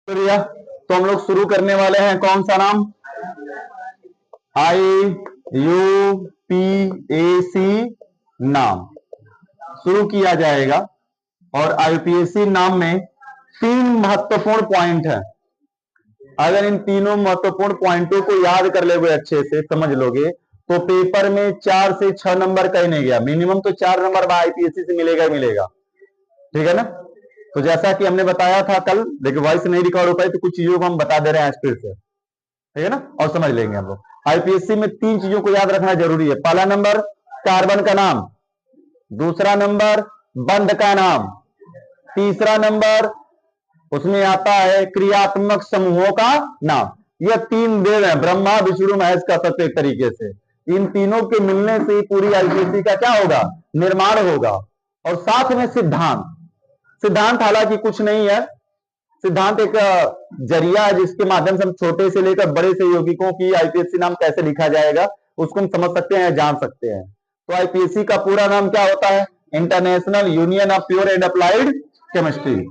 तो भैया तो हम लोग शुरू करने वाले हैं कौन सा नाम, IUPAC नाम शुरू किया जाएगा। और IUPAC नाम में 3 महत्वपूर्ण पॉइंट है। अगर इन तीनों महत्वपूर्ण पॉइंटों को याद कर लोगे, अच्छे से समझ लोगे, तो पेपर में 4 से 6 नंबर कहीं नहीं गया, मिनिमम तो 4 नंबर IUPAC से मिलेगा मिलेगा। ठीक है ना। तो जैसा कि हमने बताया था कल, देखिए वॉइस नहीं रिकॉर्ड हो पाई तो कुछ चीजों को हम बता दे रहे हैं स्पीड से, ठीक है ना, और समझ लेंगे हम लोग। IUPAC में 3 चीजों को याद रखना जरूरी है। पहला नंबर कार्बन का नाम, दूसरा नंबर बंध का नाम, तीसरा नंबर उसमें आता है क्रियात्मक समूहों का नाम। यह 3 देव है, ब्रह्मा विष्णु महेश का सत्य। एक तरीके से इन तीनों के मिलने से पूरी IUPAC का क्या होगा, निर्माण होगा। और साथ में सिद्धांत, सिद्धांत हालांकि कुछ नहीं है, सिद्धांत एक जरिया है जिसके माध्यम से हम छोटे से लेकर बड़े से यौगिकों की IUPAC नाम कैसे लिखा जाएगा उसको हम समझ सकते हैं, जान सकते हैं। तो IUPAC का पूरा नाम क्या होता है, international union of pure and applied chemistry.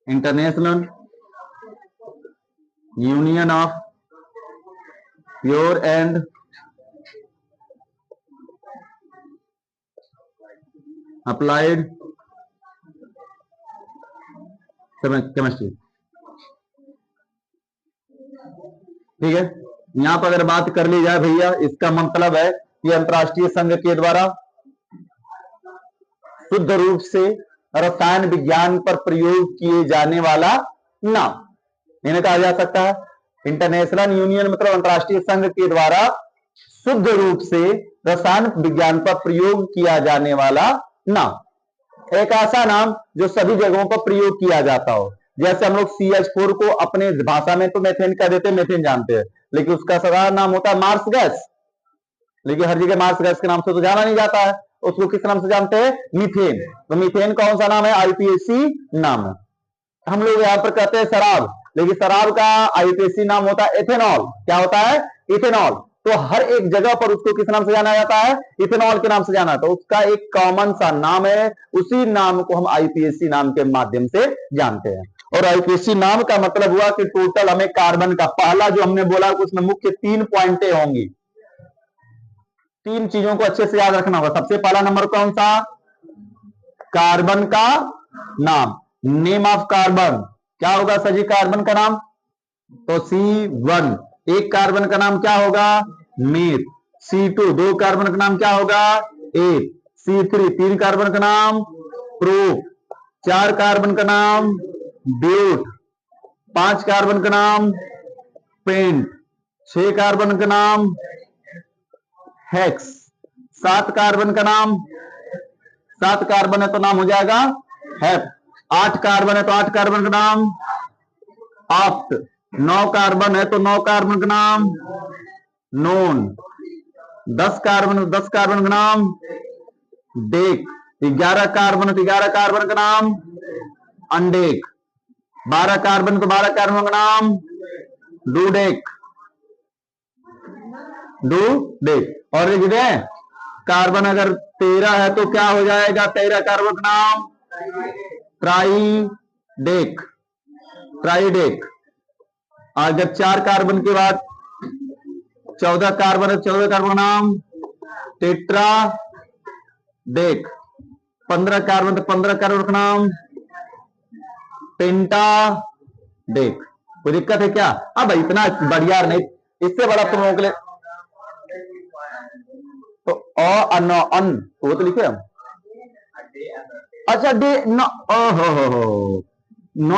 International union of pure and applied chemistry. ठीक है। यहां पर अगर बात कर ली जाए भैया, इसका मतलब है कि अंतरराष्ट्रीय संघ के द्वारा शुद्ध रूप से रसायन विज्ञान पर प्रयोग किए जाने वाला नाम इन्हें कहा जा सकता है। इंटरनेशनल यूनियन मतलब अंतरराष्ट्रीय संघ के द्वारा शुद्ध रूप से रसायन विज्ञान पर प्रयोग किया जाने वाला नाम। एक ऐसा नाम जो सभी जगहों पर प्रयोग किया जाता हो। जैसे हम लोग CH4 को अपने भाषा में तो मेथेन कह देते हैं, मेथेन जानते हैं, लेकिन उसका साधारण नाम होता है मार्स गैस। लेकिन हर जगह मार्स गैस के नाम से तो जाना नहीं जाता है, उसको किस नाम से जानते हैं, मीथेन। तो मीथेन कौन सा नाम है, IUPAC नाम है। हम लोग यहाँ पर कहते हैं शराब, लेकिन शराब का IUPAC नाम होता है इथेनॉल। क्या होता है, इथेनॉल। तो हर एक जगह पर उसको किस नाम से जाना जाता है, इथेनॉल के नाम से जाना। तो उसका एक कॉमन सा नाम है, उसी नाम को हम IUPAC नाम के माध्यम से जानते हैं। और IUPAC नाम का मतलब हुआ कि टोटल हमें कार्बन का, पहला जो हमने बोला उसमें मुख्य 3 पॉइंटें होंगी। 3 चीजों को अच्छे से याद रखना होगा। सबसे पहला नंबर कौन सा, कार्बन का नाम, नेम ऑफ कार्बन। क्या होगा सर जी कार्बन का नाम, तो C1। एक कार्बन का नाम क्या होगा, मीथ। C2 2 कार्बन का नाम क्या होगा, एथ। C3 3 कार्बन का नाम, प्रोप। 4 कार्बन का नाम, ब्यूट। 5 कार्बन का नाम, पेंट। 6 कार्बन का नाम, हेक्स। 7 कार्बन का नाम, 7 कार्बन है तो नाम हो जाएगा हेप। 8 कार्बन है तो 8 कार्बन का नाम ऑप्ट। 9 कार्बन है तो 9 कार्बन का नाम नोन। 10 कार्बन का नाम डेक। 11 कार्बन है तो 11 कार्बन का नाम अनडेक। 12 कार्बन तो 12 कार्बन का नाम डूडेक, डूडेक। और लिख दें कार्बन अगर 13 है तो क्या हो जाएगा, 13 कार्बन का नाम ट्राइडेक, ट्राइडेक। अगर 4 कार्बन के बाद 14 कार्बन है, 14 कार्बन का नाम टेट्राडेक। 15 कार्बन तो 15 कार्बन का नाम पेंटाडेक। कोई दिक्कत है क्या, अब इतना बढ़िया नहीं, इससे बड़ा तुम लोगों के लिए तो अन वो तो लिखे हम। अच्छा डे नो, ओहो नो,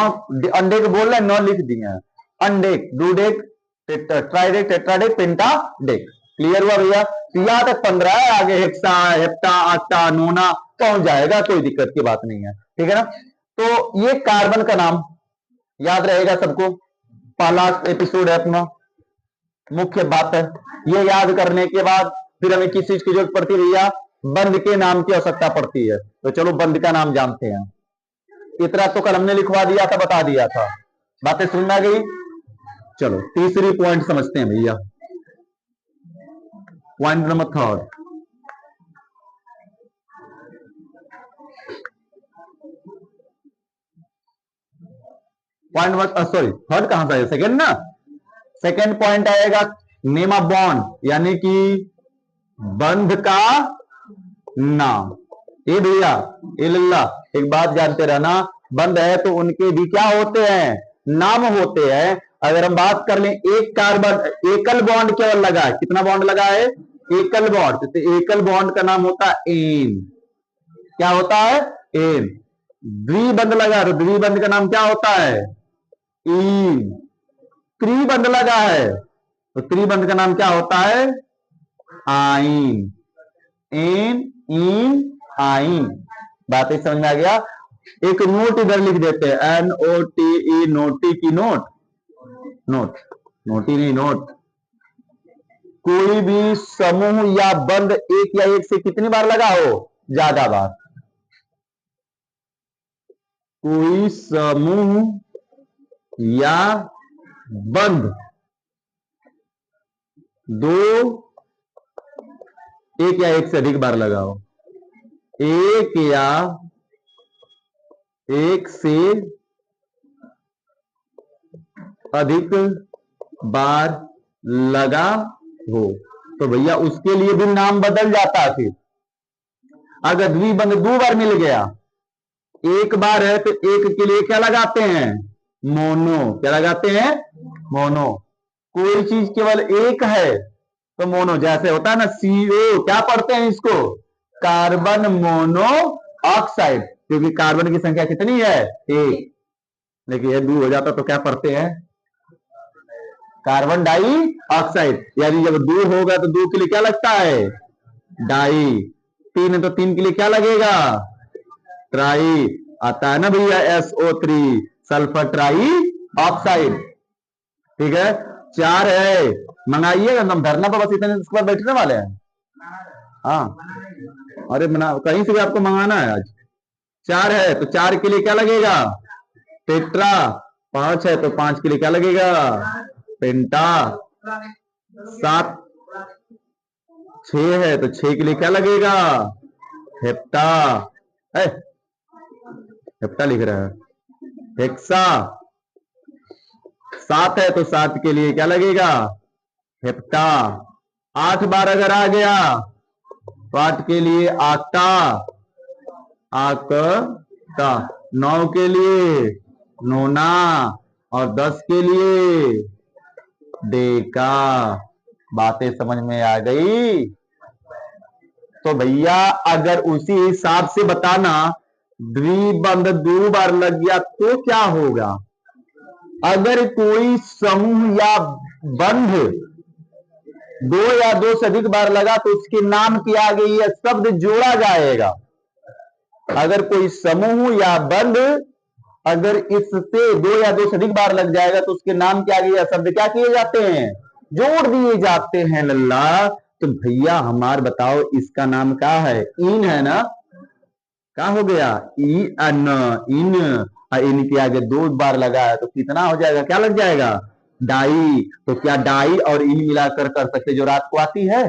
अंडे को बोल रहे नो लिख दिए, अनडेक, डूडेक, ट्राइडेक, टेट्राडेक, पेंटाडेक। क्लियर हुआ भैया। यहां तक 15 है, आगे हेक्सा, हेप्टा, ऑक्टा, नोना पहुंच जाएगा, कोई दिक्कत की बात नहीं है। ठीक है ना। तो ये कार्बन का नाम याद रहेगा सबको, पहला एपिसोड है अपना, मुख्य बात है। ये याद करने के बाद फिर हमें किस चीज की जरूरत पड़ती है भैया, बंध के नाम की आवश्यकता पड़ती है। तो चलो बंध का नाम जानते हैं। इतना तो कल हमने लिखवा दिया था, बता दिया था, बातें समझ में आ गई। चलो तीसरी पॉइंट समझते हैं भैया, point number 3। Point sorry third कहां से आएगा, सेकेंड ना। सेकेंड पॉइंट आएगा नेम ऑफ बॉन्ड, यानी कि बंध का नाम। ये भैया ये लल्ला एक बात जानते रहना, बंध है तो उनके भी क्या होते हैं, नाम होते हैं। अगर हम बात कर लें एक कार्बन एकल बॉन्ड केवल लगा है, कितना बॉन्ड लगा है, एकल बॉन्ड, तो एकल बॉन्ड का नाम होता है एन। क्या होता है, एन। द्विबंध लगा तो द्विबंध का नाम क्या होता है, इन। त्रिबंध लगा है तो त्रिबंध का नाम क्या होता है, आइन। एन इन आइन। बात समझ में आ गया। एक नोट इधर लिख देते हैं, NOTE, नोटी की नोट, नोट नोटी नहीं नोट। कोई भी समूह या बंध एक या एक से कितनी बार लगा हो, ज्यादा बार। कोई समूह या बंध दो एक या एक से अधिक बार लगाओ, एक या एक से अधिक बार लगा हो तो भैया उसके लिए भी नाम बदल जाता है। फिर अगर द्विबंध दो बार मिल गया, एक बार है तो एक के लिए क्या लगाते हैं, मोनो। क्या लगाते हैं, मोनो। कोई चीज केवल एक है तो मोनो, जैसे होता है ना CO, क्या पढ़ते हैं इसको, कार्बन मोनो ऑक्साइड, क्योंकि कार्बन की संख्या कितनी है, एक। लेकिन ये दो हो जाता तो क्या पढ़ते हैं, कार्बन डाई ऑक्साइड। यानी जब दो होगा तो दो के लिए क्या लगता है, डाई। तीन है तो तीन के लिए क्या लगेगा, ट्राई। आता है ना भैया SO3, सल्फर ट्राई ऑक्साइड। ठीक है। चार है, मंगाइएगा, हम धरना पर बस इतने पर बैठने वाले हैं। हाँ अरे मना, कहीं से भी आपको मंगाना है आज। चार है तो चार के लिए क्या लगेगा, टेट्रा। पांच है तो पांच के लिए क्या लगेगा, पेंटा। सात, छह है तो छह के लिए क्या लगेगा, हेप्टा। हेप्टा लिख रहा है, हेक्सा। सात है तो सात के लिए क्या लगेगा, हेप्टा। आठ बार अगर आ गया तो आठ के लिए आक्टा, आक्टा। नौ के लिए नोना, और 10 के लिए डेका। बातें समझ में आ गई। तो भैया अगर उसी हिसाब से बताना, द्विबंध दो बार लग गया तो क्या होगा। अगर कोई समूह या बंध दो या दो से अधिक बार लगा तो उसके नाम के आगे यह शब्द जोड़ा जाएगा। अगर कोई समूह या बंध अगर इससे दो या दो से अधिक बार लग जाएगा तो उसके नाम के आगे यह शब्द क्या किए जाते हैं, जोड़ दिए जाते हैं लल्ला। तो भैया हमार बताओ इसका नाम क्या है, इन है ना। क्या हो गया, इन। इन के आगे दो बार लगा है तो कितना हो जाएगा, क्या लग जाएगा, डाई। तो क्या डाई और इन मिलाकर कर सकते जो रात को आती है,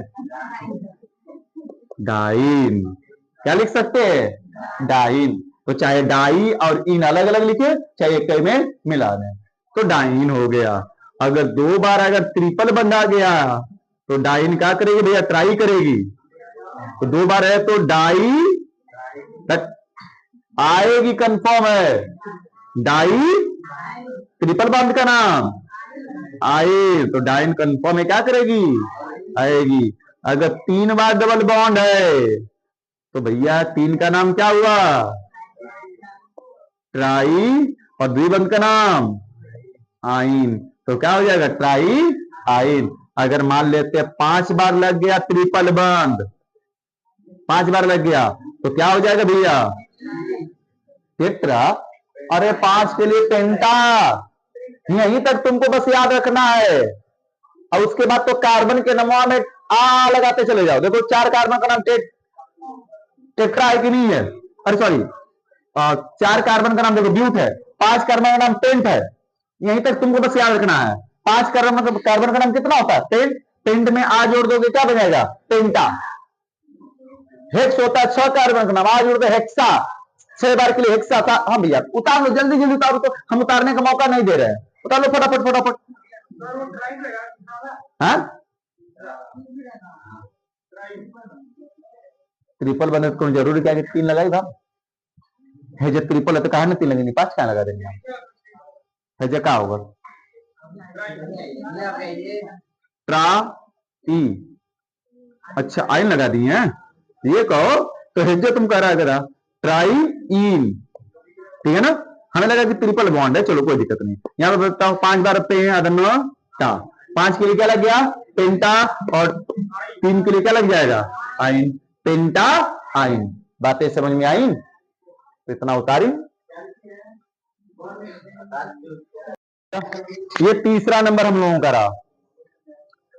डाइन। क्या लिख सकते हैं, डाइन। तो चाहे डाई और इन अलग अलग लिखे, चाहे एक में मिला दें, तो डाइन हो गया। अगर दो बार अगर ट्रिपल बंधा गया तो डाइन क्या करेगी भैया, ट्राई करेगी। तो दो बार है तो डाई आएगी, कंफर्म है। डाई ट्रिपल बंध का नाम आए तो डाइन कंफर्म है, क्या करेगी, आएगी। अगर तीन बार डबल बॉन्ड है तो भैया तीन का नाम क्या हुआ, ट्राई, और द्विबंध का नाम आइन। तो क्या हो जाएगा, ट्राई आइन। अगर मान लेते हैं 5 बार लग गया ट्रिपल बंध, 5 बार लग गया तो क्या हो जाएगा भैया, टेट्रा। अरे 5 के लिए पेंटा। यहीं तक तुमको बस याद रखना है। और उसके बाद तो कार्बन के नमवा में आ लगाते चले जाओ। देखो 4 कार्बन का नाम टेट्रा है कि नहीं है, अरे सॉरी 4 कार्बन का नाम देखो ब्यूट है, 5 कार्बन का नाम पेंट है। यहीं तक तुमको बस याद रखना है। 5 कार्बन का नाम कितना होता है, पेंट। पेंट में आ जोड़ दोगे क्या बनेगा, पेंटा। हेक्स होता है 6 कार्बन का नाम, आ जोड़ दो हेक्सा। 6 बार के लिए एक साथ। हाँ भैया उतार लो, जल्दी जल्दी उतारो, तो हम उतारने का मौका नहीं दे रहे हैं, उतार लो फटाफट फटाफट। हाँ ट्रिपल बने तो जरूरी क्या कि 3 लगाई था है, जब ट्रिपल है तो कहा ना 3 लगेंगे, 5 क्या लगा देंगे है, जो क्या होगा ट्रा ई। अच्छा आइन लगा दी है, ये कहो तो हेजे तुम कह रहा है जरा ट्राई इन, ठीक है ना। हमें लगा कि ट्रिपल बॉन्ड है, चलो कोई दिक्कत नहीं। यहां पर बताओ 5 बार पे हैं अदनो टा, 5 के लिए क्या लग गया पेंटा, और 3 के लिए क्या लग जाएगा आइन, पेंटा आइन। बातें समझ में आई, तो इतना उतारी। ये तीसरा नंबर हम लोगों का रहा,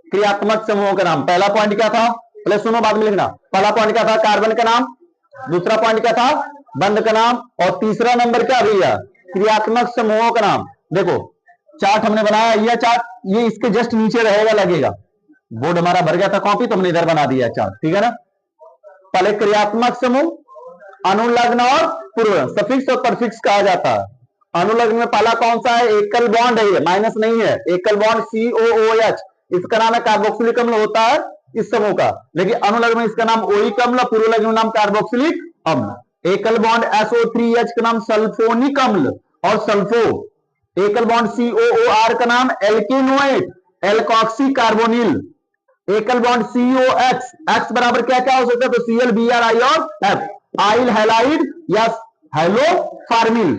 क्रियात्मक समूहों का नाम। पहला पॉइंट क्या था, पहले सुनो बाद में लिखना। पहला पॉइंट क्या था, कार्बन का नाम। दूसरा पॉइंट क्या था, बंध का नाम। और तीसरा नंबर क्या भैया, क्रियात्मक समूहों का नाम। देखो चार्ट हमने बनाया, यह चार्ट ये इसके जस्ट नीचे रहेगा, लगेगा। बोर्ड हमारा भर गया था कॉपी, तो हमने इधर बना दिया चार्ट, ठीक है ना। पहले क्रियात्मक समूह, अनुलग्न और पूर्व, सफिक्स और परफिक्स कहा जाता है। अनुलग्न में पहला कौन सा है, एकल बॉन्ड है, ये माइनस नहीं है, एकल बॉन्ड COOH, इसका नाम है कार्बोक्सिलिक अम्ल होता है इस समूह का। लेकिन अनुलग्न में इसका नाम ओइक अम्ल, पूर्व लग्न में नाम कार्बोक्सिलिक अम्ल। एकल बॉन्ड SO3H का नाम सल्फोनिक अम्ल और सल्फो। एकल बॉन्ड COOR का नाम एल्केनोएट, एल्कॉक्सी कार्बोनिल। एकल बॉन्ड COX, X बराबर क्या क्या हो सकता है, तो Cl Br I और F, आइल हैलाइड या हैलोफार्मिल।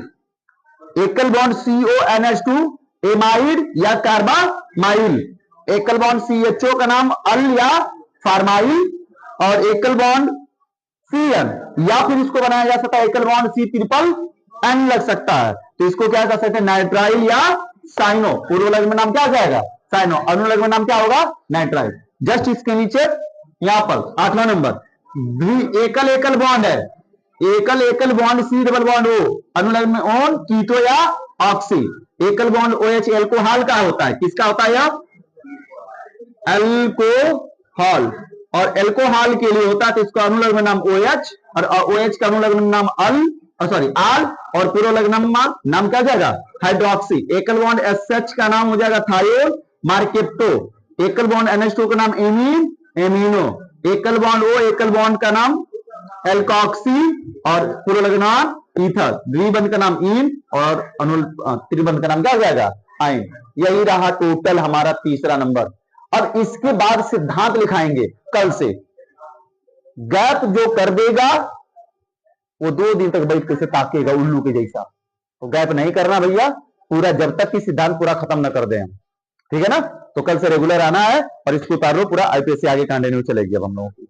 एकल बॉन्ड CONH2, एमाइड या कार्बामाइल। एकल बॉन्ड CHO का नाम अल या फार्माइल। और एकल बॉन्ड CN, या फिर इसको बनाया जा सकता है एकल बॉन्ड C≡N लग सकता है, तो इसको क्या कर सकते हैं, नाइट्राइल या साइनो। पूर्व लग्न में नाम क्या हो जाएगा साइनो, अनुलग्न में नाम क्या होगा नाइट्राइल। जस्ट इसके नीचे यहां पर 8वां नंबर एकल एकल बॉन्ड है, एकल एकल bond C double bond O, अनुलग्न में ओन कीटो या ऑक्सी। एकल बॉन्ड OH एल्कोहल का होता है, किसका होता है यह एल्कोहल, और एल्कोहल के लिए होता है, तो इसको अनुलग्न में नाम OH, और OH का अनुलग्न में नाम अल आल, और पूर्व लग्न में नाम क्या जाएगा हाइड्रोक्सी। एकल बॉन्ड SH का नाम हो जाएगा थायोल मार्केप्टो। एकल बॉन्ड NH2 का नाम एमीन एमिनो। एकल बॉन्ड O, एकल बॉन्ड का नाम एल्कॉक्सी, और पूर्व लग्न ईथर। द्विबंध का नाम इन, और त्रिबंध का नाम क्या हो जाएगा आइन। यही रहा टोटल हमारा तीसरा नंबर। अब इसके बाद सिद्धांत लिखाएंगे कल से। गैप जो कर देगा वो 2 दिन तक बैठ के ताकेगा उल्लू के जैसा, तो गैप नहीं करना भैया, पूरा जब तक कि सिद्धांत पूरा खत्म न कर दें हम, ठीक है ना। तो कल से रेगुलर आना है और इसको उतार लो, पूरा IPSC आगे कंटिन्यू चलेगी अब हम लोगों की।